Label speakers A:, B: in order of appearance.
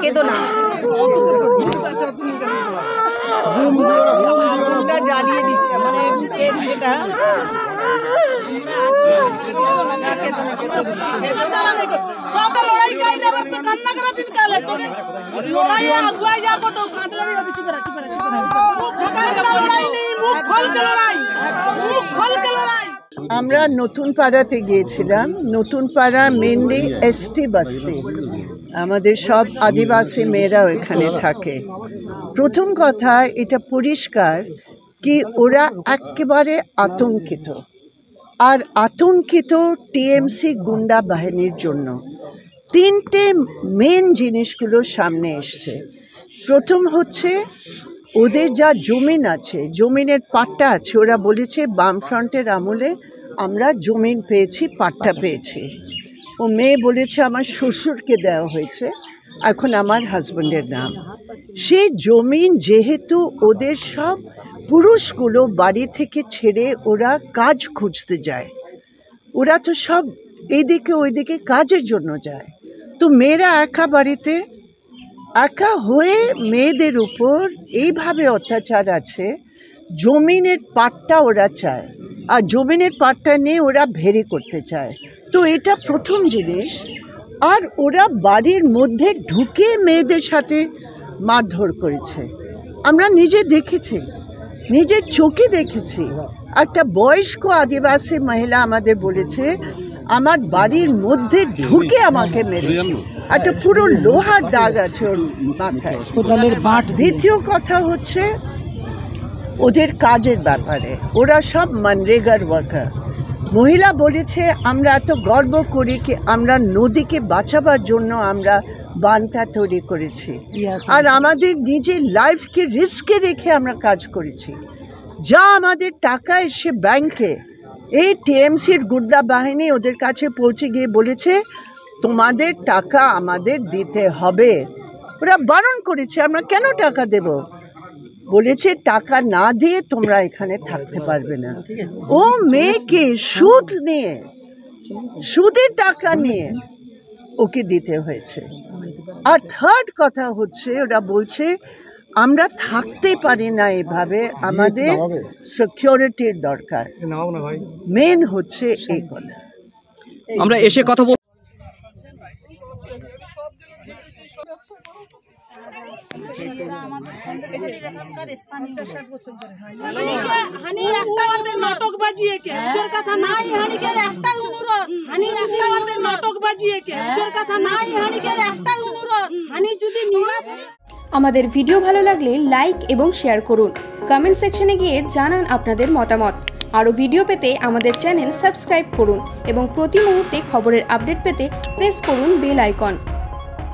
A: কেঁদো না, জ্বালিয়ে দিচ্ছে মানে যেটা আমরা নতুন পাড়াতে গিয়েছিলাম। নতুন পাড়া মেনলি এসটি বস্তি, আমাদের সব আদিবাসী মেয়েরাও এখানে থাকে। প্রথম কথা এটা পরিষ্কার কি ওরা একেবারে আতঙ্কিত, আর আতঙ্কিত টিএমসি গুন্ডা বাহিনীর জন্য। তিনটে মেন জিনিসগুলো সামনে এসছে। প্রথম হচ্ছে ওদের যা জমিন আছে, জমিনের পাট্টা আছে, ওরা বলেছে বামফ্রন্টের আমলে আমরা জমিন পেয়েছি, পাট্টা পেয়েছি। ও মেয়ে বলেছে আমার শ্বশুরকে দেওয়া হয়েছে, এখন আমার হাজব্যান্ডের নাম। সেই জমিন যেহেতু ওদের সব পুরুষগুলো বাড়ি থেকে ছেড়ে ওরা কাজ খুঁজতে যায়, ওরা তো সব এইদিকে ওইদিকে কাজের জন্য যায়, তো মেয়েরা একা বাড়িতে একা হয়ে মেয়েদের উপর এইভাবে অত্যাচার আছে। জমিনের পাট্টা ওরা চায়, আর জমিনের পাট্টা নিয়ে ওরা ভেরি করতে চায়। তো এটা প্রথম জিনিস। আর ওরা বাড়ির মধ্যে ঢুকে মেয়েদের সাথে মারধর করেছে। আমরা নিজে দেখেছি, নিজের চোখে দেখেছি। একটা বয়স্ক আদিবাসী মহিলা আমাদের বলেছে আমার বাড়ির মধ্যে ঢুকে আমাকে মেরেছে, একটা পুরো লোহার দাগ আছে ওর মাথায়। দ্বিতীয় কথা হচ্ছে ওদের কাজের ব্যাপারে, ওরা সব মনরেগার ওয়ার্কার। মহিলা বলেছে আমরা এত গর্ব করি কি আমরা নদীকে বাঁচাবার জন্য আমরা বাঁধটা তৈরি করেছি, আর আমাদের নিজের লাইফকে রিস্কে রেখে আমরা কাজ করেছি। যা আমাদের টাকা এসে ব্যাংকে, এই টিএমসির গুন্ডা বাহিনী ওদের কাছে পৌঁছে গিয়ে বলেছে তোমাদের টাকা আমাদের দিতে হবে। ওরা বারণ করেছে আমরা কেন টাকা দেব, বলেছে টাকা না দিয়ে তোমরা এখানে থাকতে পারবে না। ও মেয়েকে সুদ নিয়ে, সুদের টাকা নিয়ে ওকে দিতে হয়েছে। আর থার্ড কথা হচ্ছে ওরা বলছে আমরা থাকতে পারি না এভাবে, আমাদের সিকিউরিটির দরকার। মেন হচ্ছে এই কথা।
B: আমরা এসে কথা বল
C: নাটক বাজিয়ে কে ওদের কথা নাই, হানিকের একটা অনুরোধ, হানি একটা নাটক বাজিয়ে কে ওদের কথা নাই, হানিকের একটা অনুরোধ, হানি যদি
D: আমাদের ভিডিও ভালো লাগলে লাইক এবং শেয়ার করুন। কমেন্ট সেকশনে গিয়ে জানান আপনাদের মতামত। আরও ভিডিও পেতে আমাদের চ্যানেল সাবস্ক্রাইব করুন এবং প্রতি মুহূর্তে খবরের আপডেট পেতে প্রেস করুন বেল আইকন।